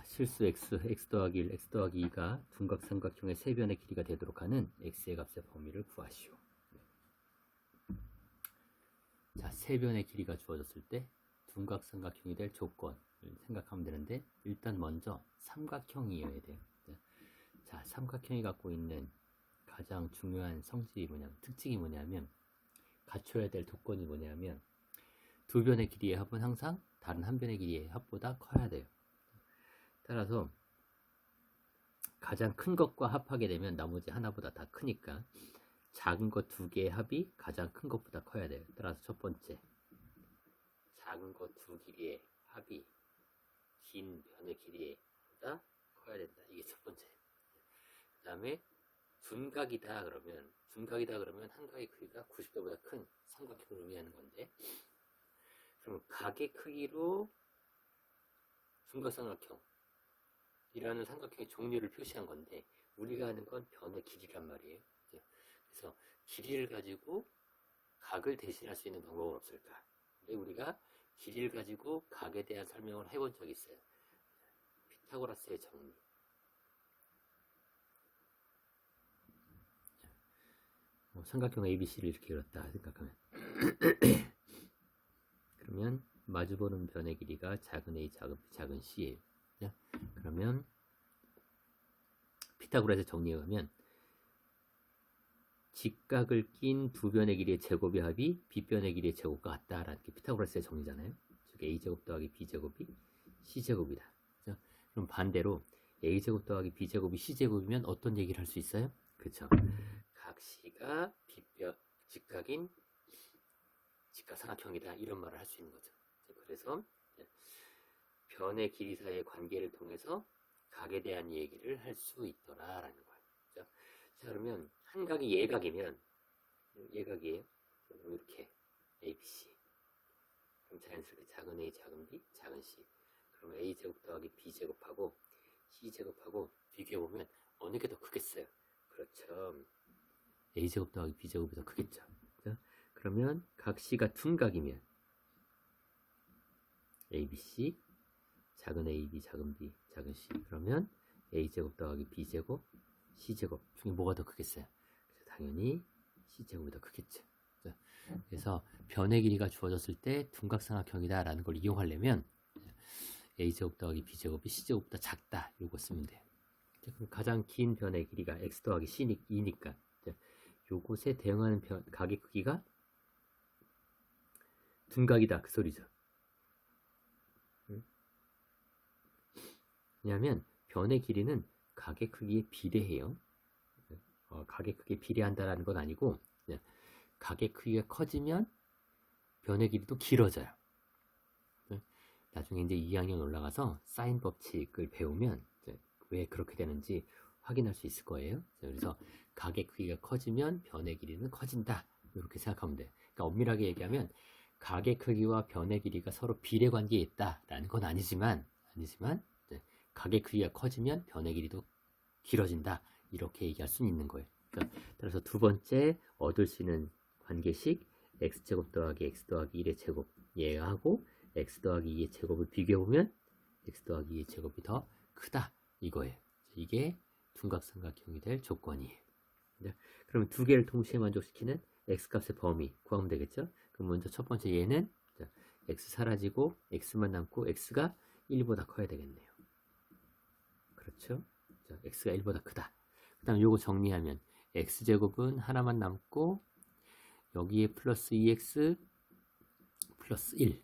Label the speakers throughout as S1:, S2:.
S1: 실수 x 더하기 1, x 더하기 2가 둔각 삼각형의 세 변의 길이가 되도록 하는 x의 값의 범위를 구하시오. 자, 세 변의 길이가 주어졌을 때 둔각 삼각형이 될 조건을 생각하면 되는데, 일단 먼저 삼각형이어야 돼요. 자, 삼각형이 갖고 있는 가장 중요한 특징이 뭐냐면, 갖춰야 될 조건이 뭐냐면, 두 변의 길이의 합은 항상 다른 한 변의 길이의 합보다 커야 돼요. 따라서 가장 큰 것과 합하게 되면 나머지 하나보다 다 크니까 작은 것 두 개의 합이 가장 큰 것보다 커야 돼요. 따라서 첫 번째, 작은 것 두 길이의 합이 긴 변의 길이보다 커야 된다. 이게 첫 번째. 그 다음에 둔각이다 그러면 한 각의 크기가 90도보다 큰 삼각형을 의미하는 건데, 그럼 각의 크기로 둔각삼각형 이라는 삼각형의 종류를 표시한 건데, 우리가 하는 건 변의 길이란 말이에요. 그래서 길이를 가지고 각을 대신할 수 있는 방법은 없을까? 근데 우리가 길이를 가지고 각에 대한 설명을 해본 적이 있어요. 피타고라스의 정리. 삼각형 ABC를 이렇게 그렸다 생각하면 그러면 마주보는 변의 길이가 작은 a, 작은 b, 작은 c예요. 그러면 피타고라스의 정리에 가면 직각을 낀 두 변의 길이의 제곱의 합이 빗변의 길이의 제곱과 같다라는 게 피타고라스의 정리잖아요. 즉 a제곱 더하기 b제곱이 c제곱이다. 그렇죠? 그럼 반대로 a제곱 더하기 b제곱이 c제곱이면 어떤 얘기를 할 수 있어요? 그렇죠. 각 c가 직각인 직각삼각형이다, 이런 말을 할 수 있는 거죠. 그래서 변의 길이 사이의 관계를 통해서 각에 대한 얘기를 할 수 있더라라는 거예요. 자, 그러면 한 각이 예각이면, 예각이에요. 그럼 이렇게 ABC. 그럼 자연스럽게 작은 a, 작은 b, 작은 c. 그러면 a제곱 더하기 b제곱하고 c제곱하고 비교해보면 어느 게 더 크겠어요? 그렇죠. a제곱 더하기 b제곱이 더 크겠죠. 자, 그러면 각 c가 둔각이면 ABC, 작은 a, b, 작은 b, 작은 c. 그러면 a제곱 더하기 b제곱, c제곱 중에 뭐가 더 크겠어요? 그래서 당연히 c제곱이 더 크겠죠. 그래서 변의 길이가 주어졌을 때 둔각삼각형이다 라는 걸 이용하려면 a제곱 더하기 b제곱이 c제곱보다 작다, 이거 쓰면 돼요. 그럼 가장 긴 변의 길이가 x 더하기 c2니까 요것에 대응하는 각의 크기가 둔각이다, 그 소리죠. 왜냐하면 변의 길이는 각의 크기에 비례해요. 각의 크기에 비례한다라는 건 아니고, 각의 크기가 커지면 변의 길이도 길어져요. 나중에 이제 2학년 올라가서 사인 법칙을 배우면 왜 그렇게 되는지 확인할 수 있을 거예요. 그래서 각의 크기가 커지면 변의 길이는 커진다, 이렇게 생각하면 돼요. 그러니까 엄밀하게 얘기하면 각의 크기와 변의 길이가 서로 비례 관계에 있다라는 건 아니지만 각의 크기가 커지면 변의 길이도 길어진다, 이렇게 얘기할 수는 있는 거예요. 그러니까 따라서 두 번째 얻을 수 있는 관계식 x제곱 더하기 x 더하기 1의 제곱, 얘하고 x 더하기 2의 제곱을 비교해보면 x 더하기 2의 제곱이 더 크다, 이거예요. 이게 둔각삼각형이 될 조건이에요. 그러면 두 개를 동시에 만족시키는 x값의 범위 구하면 되겠죠? 그럼 먼저 첫 번째 얘는 x 사라지고 x만 남고 x가 1보다 커야 되겠네요. 그렇죠? 자, x가 1보다 크다. 그 다음 요거 정리하면 x제곱은 하나만 남고 여기에 플러스 2x 플러스 1,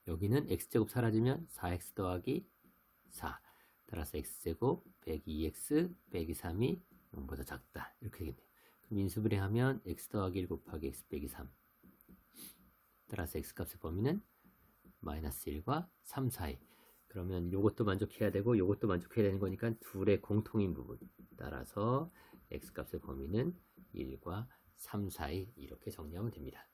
S1: 여기는 x제곱 사라지면 4x 더하기 4, 따라서 x제곱 빼기 2x 빼기 3이 0보다 작다, 이렇게 되겠네요. 그럼 인수분해하면 x 더하기 1 곱하기 x 빼기 3, 따라서 x값의 범위는 마이너스 1과 3 사이. 그러면 요것도 만족해야 되고 요것도 만족해야 되는 거니까 둘의 공통인 부분, 따라서 x값의 범위는 1과 3 사이, 이렇게 정리하면 됩니다.